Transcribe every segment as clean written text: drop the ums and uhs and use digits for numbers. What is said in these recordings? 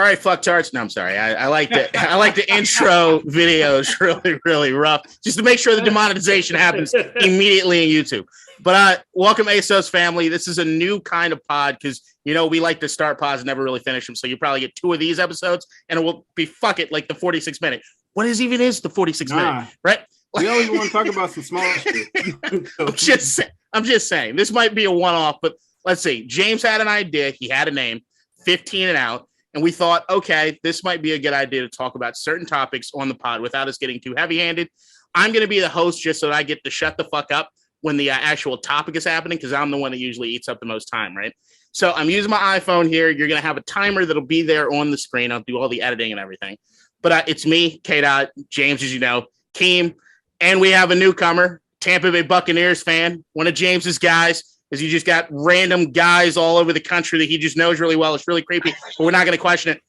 right, fucktards. No, I'm sorry. I like the intro videos really, really rough, just to make sure the demonetization happens immediately in YouTube. But welcome, ASOS family. This is a new kind of pod because, we like to start pods and never really finish them. So you probably get 2 of these episodes and it will be like the 46 minute. What is the 46 minute, right? We always want to talk about some small shit. I'm just saying this might be a one-off, but let's see. James had an idea. He had a name, 15&Out. And we thought, okay, this might be a good idea to talk about certain topics on the pod without us getting too heavy-handed. I'm going to be the host just so that I get to shut the fuck up when the actual topic is happening because I'm the one that usually eats up the most time, right? So I'm using my iPhone here. You're going to have a timer that'll be there on the screen. I'll do all the editing and everything. But it's me, K-Dot, James, as you know, Keem, and we have a newcomer, Tampa Bay Buccaneers fan, one of James's guys. Is he just got random guys all over the country that he just knows really well. It's really creepy, but we're not going to question it.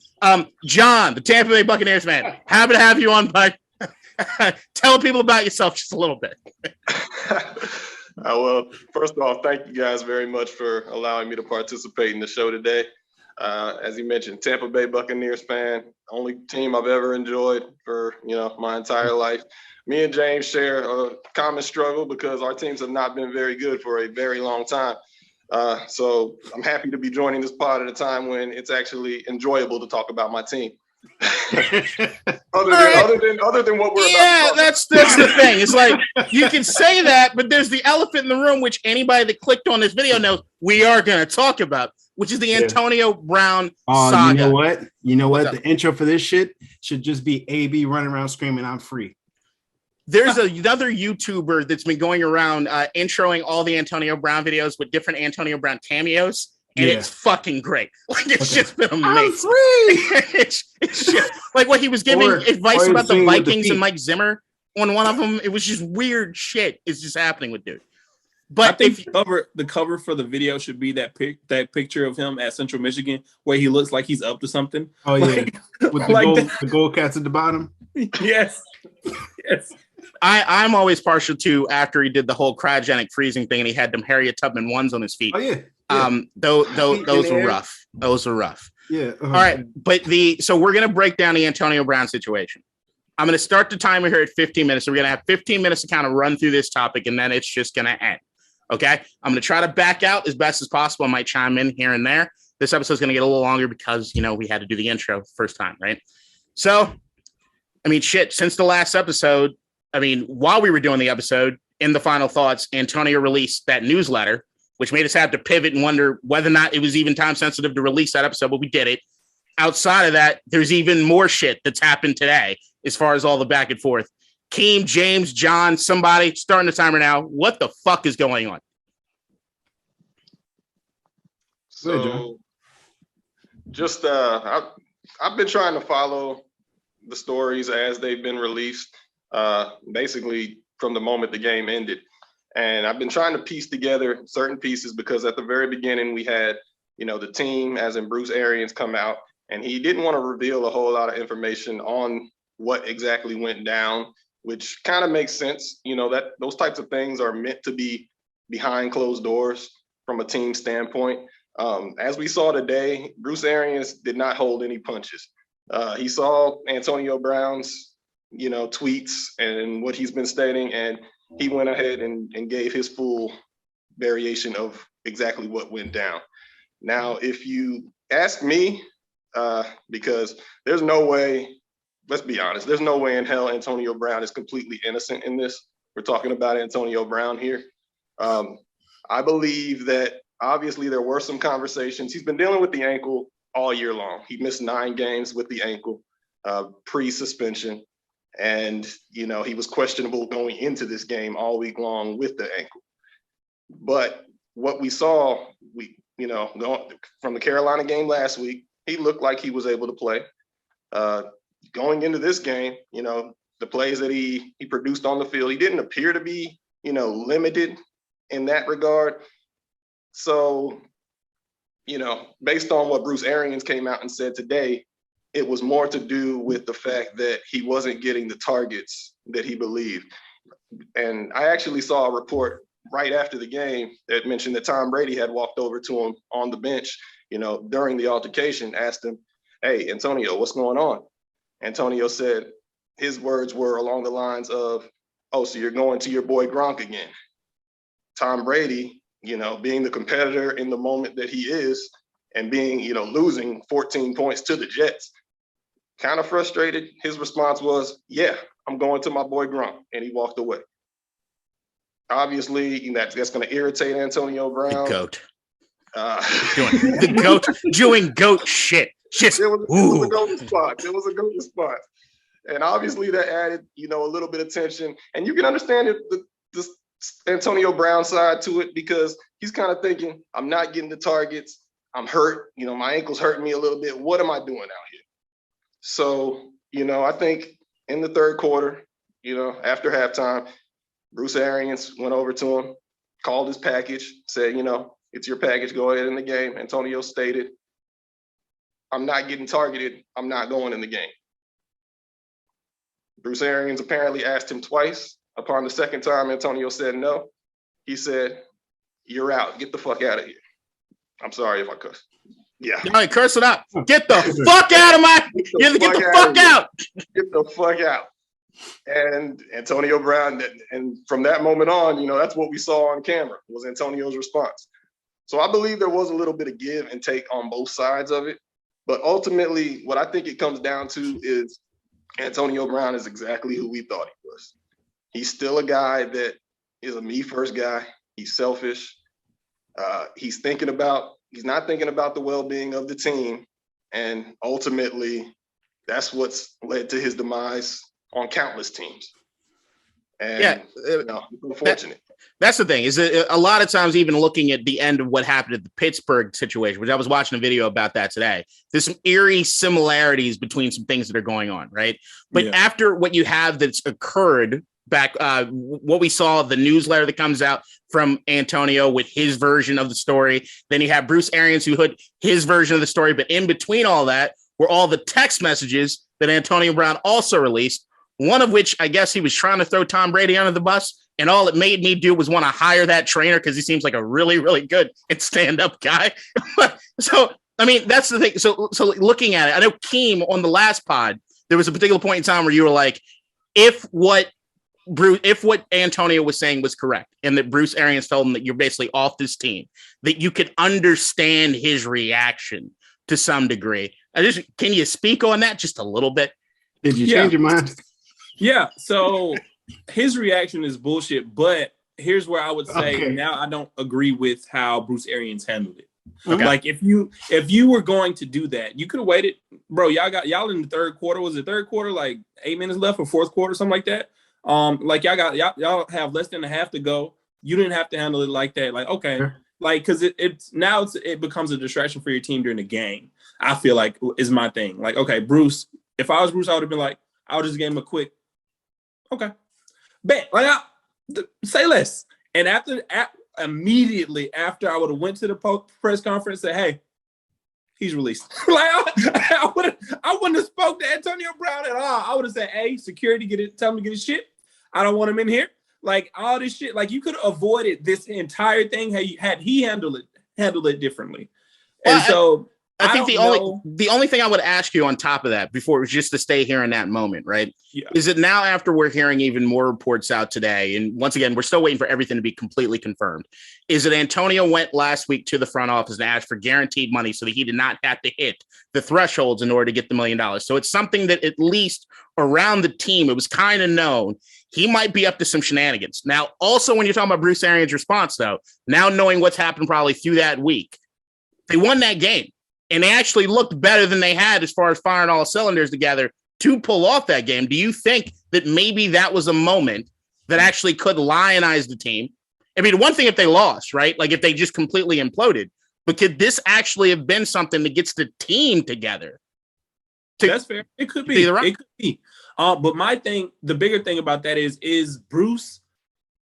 John, the Tampa Bay Buccaneers fan, happy to have you on, bud. Tell people about yourself just a little bit. Well, first of all, thank you guys very much for allowing me to participate in the show today. As you mentioned, Tampa Bay Buccaneers fan, only team I've ever enjoyed for, my entire life. Me and James share a common struggle because our teams have not been very good for a very long time. So I'm happy to be joining this pod at a time when it's actually enjoyable to talk about my team. other than what we're about. Yeah, that's the thing. It's like you can say that, but there's the elephant in the room, which anybody that clicked on this video knows we are going to talk about, which is the Antonio Brown saga. You know what? The intro for this shit should just be AB running around screaming, "I'm free." There's another YouTuber that's been going around introing all the Antonio Brown videos with different Antonio Brown cameos, and it's fucking great. Like it's just been amazing. it's just like what he was giving advice about the Vikings and Mike Zimmer on one of them. It was just weird shit is just happening with dude. But I think the cover for the video should be that picture of him at Central Michigan where he looks like he's up to something. Oh yeah, with the gold cats at the bottom. Yes. I'm always partial to after he did the whole cryogenic freezing thing and he had them Harriet Tubman ones on his feet. Oh yeah. Those were rough. Those were rough. Yeah. All right, but so we're gonna break down the Antonio Brown situation. I'm gonna start the timer here at 15 minutes. So we're gonna have 15 minutes to kind of run through this topic, and then it's just gonna end. Okay. I'm gonna try to back out as best as possible. I might chime in here and there. This episode's gonna get a little longer because we had to do the intro first time, right? So, since the last episode. While we were doing the episode, in the final thoughts, Antonio released that newsletter, which made us have to pivot and wonder whether or not it was even time sensitive to release that episode, but we did it. Outside of that, there's even more shit that's happened today as far as all the back and forth. Keem, James, John, somebody, starting the timer now. What the fuck is going on? So, just I've been trying to follow the stories as they've been released. Basically from the moment the game ended. And I've been trying to piece together certain pieces because at the very beginning we had, the team as in Bruce Arians come out and he didn't want to reveal a whole lot of information on what exactly went down, which kind of makes sense. That those types of things are meant to be behind closed doors from a team standpoint. As we saw today, Bruce Arians did not hold any punches. He saw Antonio Brown's tweets and what he's been stating, and he went ahead and gave his full variation of exactly what went down. Now, if you ask me, because there's no way, let's be honest, there's no way in hell Antonio Brown is completely innocent in this. We're talking about Antonio Brown here. I believe that obviously there were some conversations. He's been dealing with the ankle all year long. He missed 9 games with the ankle pre-suspension. And, he was questionable going into this game all week long with the ankle. But what we saw, from the Carolina game last week, he looked like he was able to play. Going into this game, the plays that he produced on the field, he didn't appear to be, limited in that regard. So, based on what Bruce Arians came out and said today, it was more to do with the fact that he wasn't getting the targets that he believed. And I actually saw a report right after the game that mentioned that Tom Brady had walked over to him on the bench, during the altercation, asked him, hey, Antonio, what's going on? Antonio said his words were along the lines of, oh, so you're going to your boy Gronk again. Tom Brady, being the competitor in the moment that he is and being, losing 14 points to the Jets, kind of frustrated. His response was, yeah, I'm going to my boy Gronk. And he walked away. Obviously, that's going to irritate Antonio Brown. The GOAT. Doing GOAT shit. Just, it was a GOAT response. It was a GOAT response. And obviously that added, a little bit of tension. And you can understand the Antonio Brown side to it because he's kind of thinking, I'm not getting the targets. I'm hurt. My ankle's hurting me a little bit. What am I doing out here? So, I think in the third quarter, after halftime, Bruce Arians went over to him, called his package, said, it's your package. Go ahead in the game. Antonio stated, I'm not getting targeted. I'm not going in the game. Bruce Arians apparently asked him twice. Upon the second time, Antonio said no. He said, you're out. Get the fuck out of here. I'm sorry if I cuss. Yeah. All right, curse it up. Get the fuck out of my. Get the fuck out. Get the fuck out. And Antonio Brown, and from that moment on, that's what we saw on camera was Antonio's response. So I believe there was a little bit of give and take on both sides of it. But ultimately, what I think it comes down to is Antonio Brown is exactly who we thought he was. He's still a guy that is a me first guy. He's selfish. He's not thinking about the well-being of the team. And ultimately, that's what's led to his demise on countless teams. And unfortunate. That's the thing, is that a lot of times, even looking at the end of what happened at the Pittsburgh situation, which I was watching a video about that today, there's some eerie similarities between some things that are going on, right? But after what you have that's occurred back, what we saw, the newsletter that comes out from Antonio with his version of the story, then you have Bruce Arians who had his version of the story, but in between all that were all the text messages that Antonio Brown also released, one of which I guess he was trying to throw Tom Brady under the bus. And all it made me do was want to hire that trainer because he seems like a really, really good and stand-up guy. So, I mean, that's the thing. So looking at it, I know Keem on the last pod, there was a particular point in time where you were like, if what Antonio was saying was correct, and that Bruce Arians told him that you're basically off this team, that you could understand his reaction to some degree. Can you speak on that just a little bit? Did you change your mind? Yeah. So his reaction is bullshit, but here's where I would say now I don't agree with how Bruce Arians handled it. Okay. Like if you were going to do that, you could have waited, bro. Y'all in the third quarter. Was it third quarter? Like 8 minutes left or fourth quarter, something like that. Like y'all have less than a half to go. You didn't have to handle it like that. Like, okay. Sure. Like, cause it becomes a distraction for your team during the game. I feel like is my thing. Like, okay, Bruce, if I was Bruce, I would have been like, I would just give him a quick, okay, bet. Like, say less. And immediately after I would have went to the press conference and said, hey, he's released. Like, I wouldn't have spoke to Antonio Brown at all. I would have said, hey, security, tell him to get his shit. I don't want him in here. Like, all this shit. Like, you could have avoided this entire thing had he handled it differently. And so I think the only thing I would ask you on top of that, before it was just to stay here in that moment, right? Yeah. Is it now, after we're hearing even more reports out today, and once again, we're still waiting for everything to be completely confirmed, is that Antonio went last week to the front office and asked for guaranteed money so that he did not have to hit the thresholds in order to get the $1 million. So it's something that at least around the team, it was kind of known he might be up to some shenanigans. Now, also when you're talking about Bruce Arians' response, though, now knowing what's happened probably through that week, they won that game. And they actually looked better than they had as far as firing all cylinders together to pull off that game. Do you think that maybe that was a moment that actually could lionize the team? I mean, one thing if they lost, right? Like if they just completely imploded, but could this actually have been something that gets the team together? That's fair. It could be. It could be. But my thing, the bigger thing about that is Bruce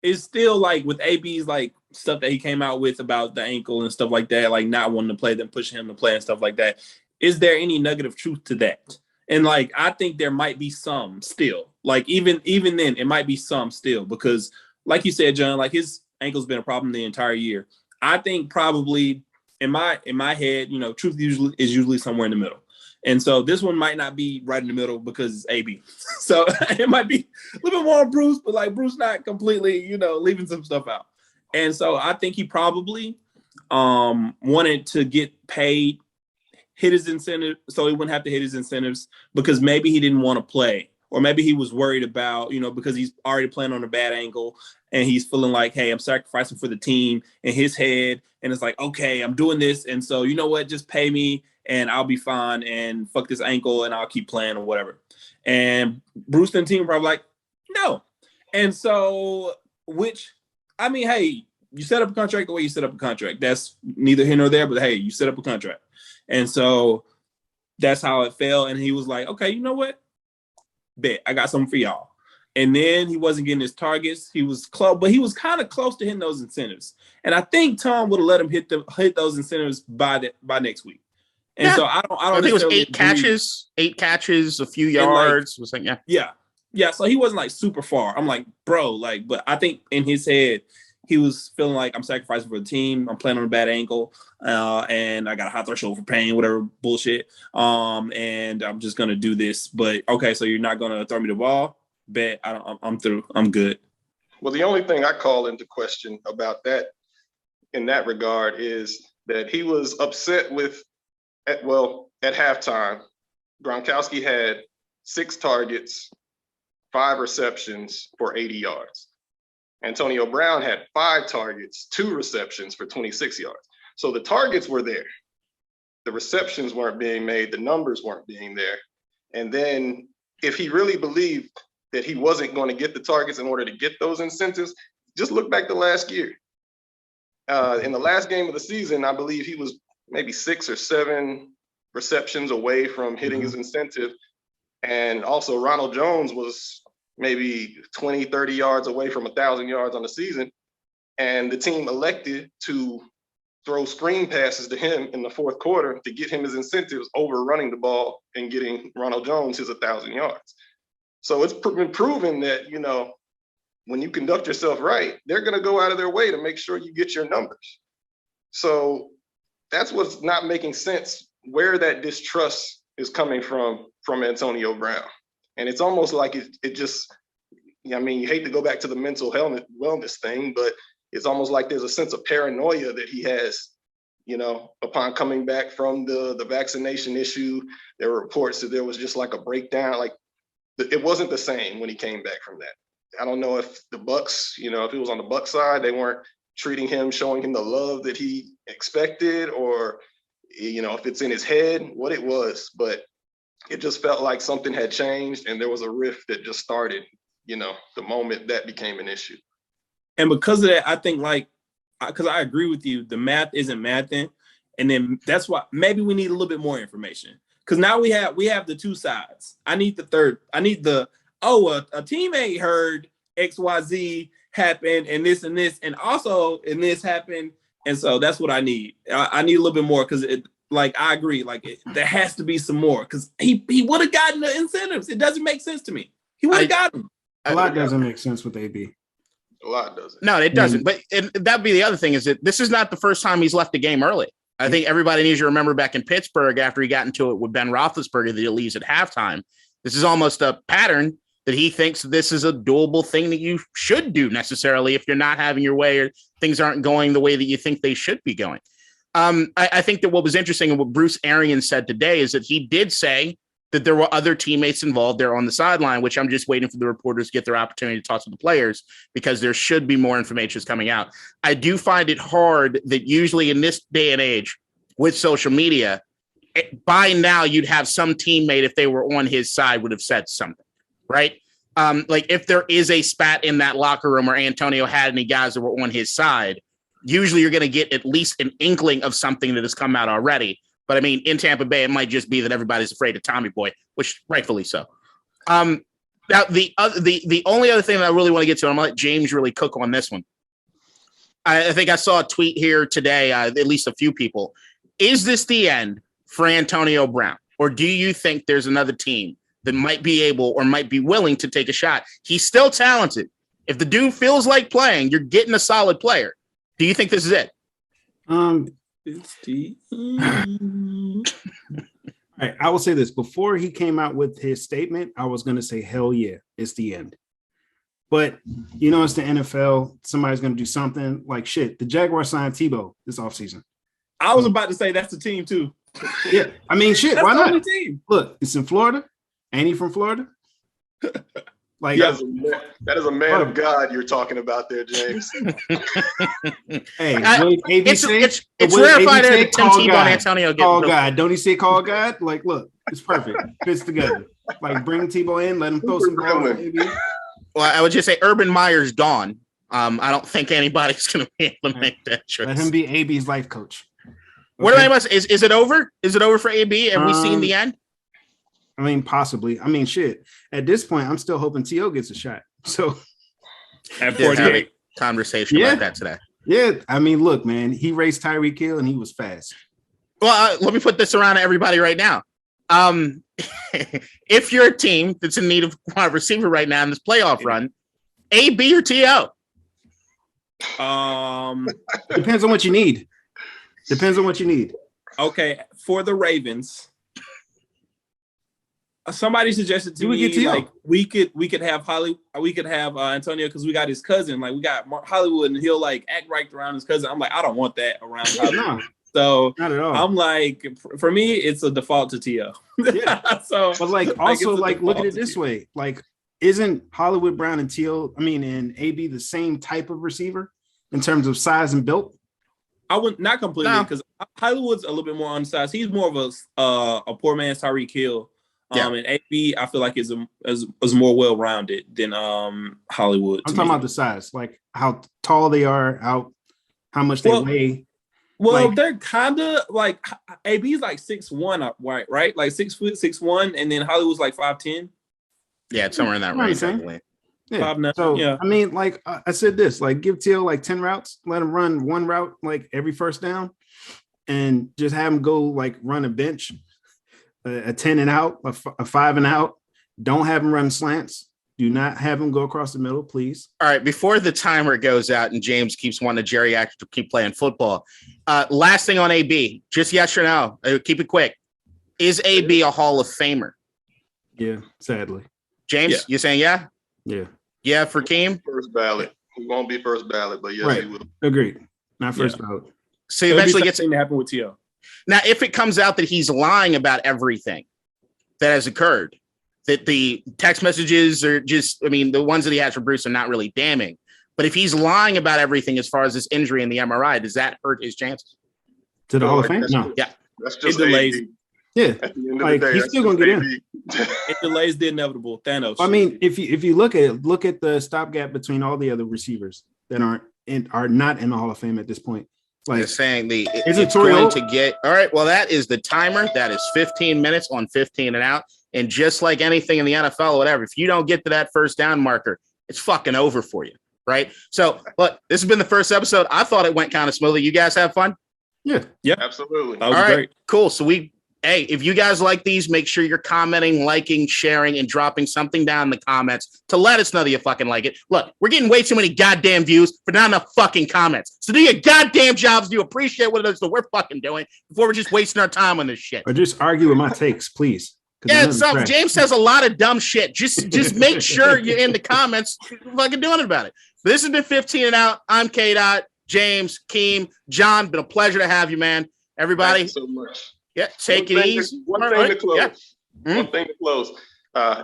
is still like with AB's like stuff that he came out with about the ankle and stuff like that, like not wanting to play, them pushing him to play and stuff like that. Is there any nugget of truth to that? And like, I think there might be some still. Like even then, it might be some still because, like you said, John, like his ankle's been a problem the entire year. I think probably in my head, truth is usually somewhere in the middle. And so this one might not be right in the middle because it's AB. So it might be a little bit more on Bruce, but like Bruce not completely, leaving some stuff out. And so I think he probably wanted to get paid, hit his incentive, so he wouldn't have to hit his incentives because maybe he didn't want to play. Or maybe he was worried about, because he's already playing on a bad ankle and he's feeling like, hey, I'm sacrificing for the team in his head. And it's like, okay, I'm doing this. And so, you know what, just pay me and I'll be fine and fuck this ankle and I'll keep playing or whatever. And Bruce and the team were probably like, no. And so, hey, you set up a contract the way you set up a contract. That's neither here nor there, but hey, you set up a contract. And so that's how it fell. And he was like, okay, you know what? Bet I got something for y'all. And then he wasn't getting his targets. He was close, but he was kind of close to hitting those incentives. And I think Tom would have let him hit those incentives by next week. And so I don't. I think it was 8 catches, a few yards. Was like yeah. So he wasn't like super far. I'm like, bro, but I think in his head he was feeling like I'm sacrificing for the team. I'm playing on a bad ankle, and I got a high threshold for pain, whatever bullshit. And I'm just gonna do this. But okay, so you're not gonna throw me the ball? Bet I'm through. I'm good. Well, the only thing I call into question about that, in that regard, is that he was upset at halftime, Gronkowski had 6 targets, 5 receptions for 80 yards. Antonio Brown had 5 targets, 2 receptions for 26 yards. So the targets were there. The receptions weren't being made. The numbers weren't being there. And then if he really believed that he wasn't going to get the targets in order to get those incentives, just look back to last year. In the last game of the season, I believe he was maybe 6 or 7 receptions away from hitting his incentive. And also Ronald Jones was maybe 20, 30 yards away from 1,000 yards on the season. And the team elected to throw screen passes to him in the fourth quarter to get him his incentives over running the ball and getting Ronald Jones his 1,000 yards. So it's been proven that, when you conduct yourself right, they're going to go out of their way to make sure you get your numbers. So that's what's not making sense, where that distrust is coming from Antonio Brown. And it's almost like it just, you hate to go back to the mental wellness thing, but it's almost like there's a sense of paranoia that he has, upon coming back from the vaccination issue. There were reports that there was just like a breakdown, like it wasn't the same when he came back from that. I don't know if the Bucs, if it was on the Bucs side, they weren't treating him, showing him the love that he expected, or, if it's in his head, what it was. But it just felt like something had changed and there was a rift that just started, the moment that became an issue. And because of that, I think because I agree with you, the math isn't mathing. And then that's why maybe we need a little bit more information. Because now we have the 2 sides. I need the third. I need a teammate heard XYZ happened and this, and also and this happened. And so that's what I need. I need a little bit more because I agree. There has to be some more because he would have gotten the incentives. It doesn't make sense to me. He would have gotten them. A lot doesn't make sense with AB. A lot doesn't. No, it doesn't. But that'd be the other thing is that this is not the first time he's left the game early. I think everybody needs to remember back in Pittsburgh after he got into it with Ben Roethlisberger that he leaves at halftime. This is almost a pattern that he thinks this is a doable thing that you should do necessarily if you're not having your way or things aren't going the way that you think they should be going. I think that what was interesting and what Bruce Arians said today is that he did say that there were other teammates involved there on the sideline, which I'm just waiting for the reporters to get their opportunity to talk to the players because there should be more information coming out. I do find it hard that usually in this day and age with social media, by now you'd have some teammate, if they were on his side, would have said something, right? If there is a spat in that locker room or Antonio had any guys that were on his side, usually you're going to get at least an inkling of something that has come out already. But in Tampa Bay, it might just be that everybody's afraid of Tommy Boy, which rightfully so. Now, the only other thing that I really want to get to, I'm going to let James really cook on this one. I think I saw a tweet here today, at least a few people. Is this the end for Antonio Brown? Or do you think there's another team that might be able or might be willing to take a shot? He's still talented. If the dude feels like playing, you're getting a solid player. Do you think this is it? All right, I will say this. Before he came out with his statement, I was going to say, hell yeah, it's the end. But, it's the NFL. Somebody's going to do something like shit. The Jaguars signed Tebow this offseason. I was about to say that's the team, too. Yeah, I mean, shit, That's why the not? only team. Look, it's in Florida. Ain't he from Florida? Like, that is a man of God you're talking about there, James. Hey, it's rarefied air that Tim Tebow and Antonio get. Call God. Don't he say call God? Like, look, it's perfect. Fits together. Like, bring Tebow in, let him throw some balls. Well, I would just say Urban Meyer's gone. I don't think anybody's going to be able to make that choice. Let him be AB's life coach. Okay? What about is it over? Is it over for AB? Have we seen the end? I mean, possibly. I mean, shit. At this point, I'm still hoping T.O. gets a shot. So, at 48, conversation about that today. Yeah, I mean, look, man, he raced Tyreek Hill and he was fast. Well, let me put this around to everybody right now. If you're a team that's in need of a receiver right now in this playoff run, AB or T.O.? Depends on what you need. Okay, for the Ravens. Somebody suggested to me like we could have Antonio because we got his cousin. Like we got Hollywood and he'll like act right around his cousin. I'm like, I don't want that around Hollywood. No, so not at all. I'm like, for me, it's a default to T.O. Yeah. But like also like look at it this way. Like, isn't Hollywood Brown and T.O. and AB the same type of receiver in terms of size and build? I would not completely because Hollywood's a little bit more undersized. He's more of a poor man's Tyreek Hill. And AB, I feel like is more well-rounded than Hollywood. I'm talking about the size, like how tall they are, how much they weigh. Well, they're kind of like AB's like 6'1", right? Like 6 foot, 6'1", and then Hollywood's like 5'10". Yeah, it's somewhere in that range. Yeah. 5'9". So yeah. I mean, like I said this, like give Teal like 10 routes, let him run one route like every first down, and just have him go like run a bench. A 10 and out, a 5 and out. Don't have him run slants. Do not have him go across the middle, please. All right, before the timer goes out and James keeps wanting to geriatric to keep playing football, last thing on AB, just yes or no. Keep it quick. Is AB a Hall of Famer? Yeah, sadly. James, you saying yeah? Yeah. Yeah, for Keem? First ballot. He won't be first ballot, but yes, he will. Agreed. Not first ballot. So he eventually gets to happen with T.O. Now, if it comes out that he's lying about everything that has occurred, that the text messages are just, the ones that he has for Bruce are not really damning. But if he's lying about everything as far as this injury and the MRI, does that hurt his chances? To the Hall of Fame? No. Yeah. That's just delays. Yeah. At the end of the day, he's still going to get in. It delays the inevitable. Thanos. I mean, if you look at it, look at the stopgap between all the other receivers that are not in the Hall of Fame at this point. Like, they're saying it's going to get all right. Well, that is the timer. That is 15 minutes on 15 and out. And just like anything in the NFL or whatever, if you don't get to that first down marker, it's fucking over for you. Right. So, look, this has been the first episode. I thought it went kind of smoothly. You guys have fun? Yeah. Yeah. Absolutely. That was great. Cool. So if you guys like these, make sure you're commenting, liking, sharing, and dropping something down in the comments to let us know that you fucking like it. Look, we're getting way too many goddamn views for not enough fucking comments. So do your goddamn jobs. Do you appreciate what it is that we're fucking doing before we're just wasting our time on this shit? Or just argue with my takes, please. Yeah, James says a lot of dumb shit. Just make sure you're in the comments fucking doing it about it. This has been 15 and Out. I'm K-Dot, James, Keem, John. Been a pleasure to have you, man. Everybody. Thank you so much. Yeah, take it easy. One thing to close.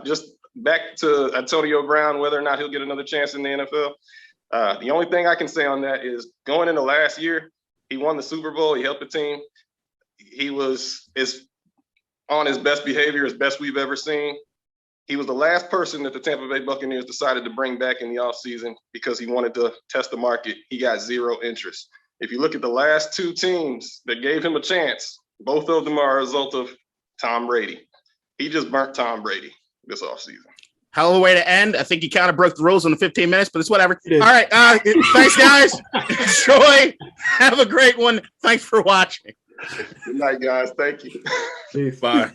Just back to Antonio Brown, whether or not he'll get another chance in the NFL. The only thing I can say on that is going into last year, he won the Super Bowl. He helped the team. He is on his best behavior, as best we've ever seen. He was the last person that the Tampa Bay Buccaneers decided to bring back in the offseason because he wanted to test the market. He got zero interest. If you look at the last two teams that gave him a chance, both of them are a result of Tom Brady. He just burnt Tom Brady this offseason. Hell of a way to end. I think you kind of broke the rules in the 15 minutes, but it's whatever. All right. Thanks, guys. Enjoy. Have a great one. Thanks for watching. Good night, guys. Thank you. Peace. Bye.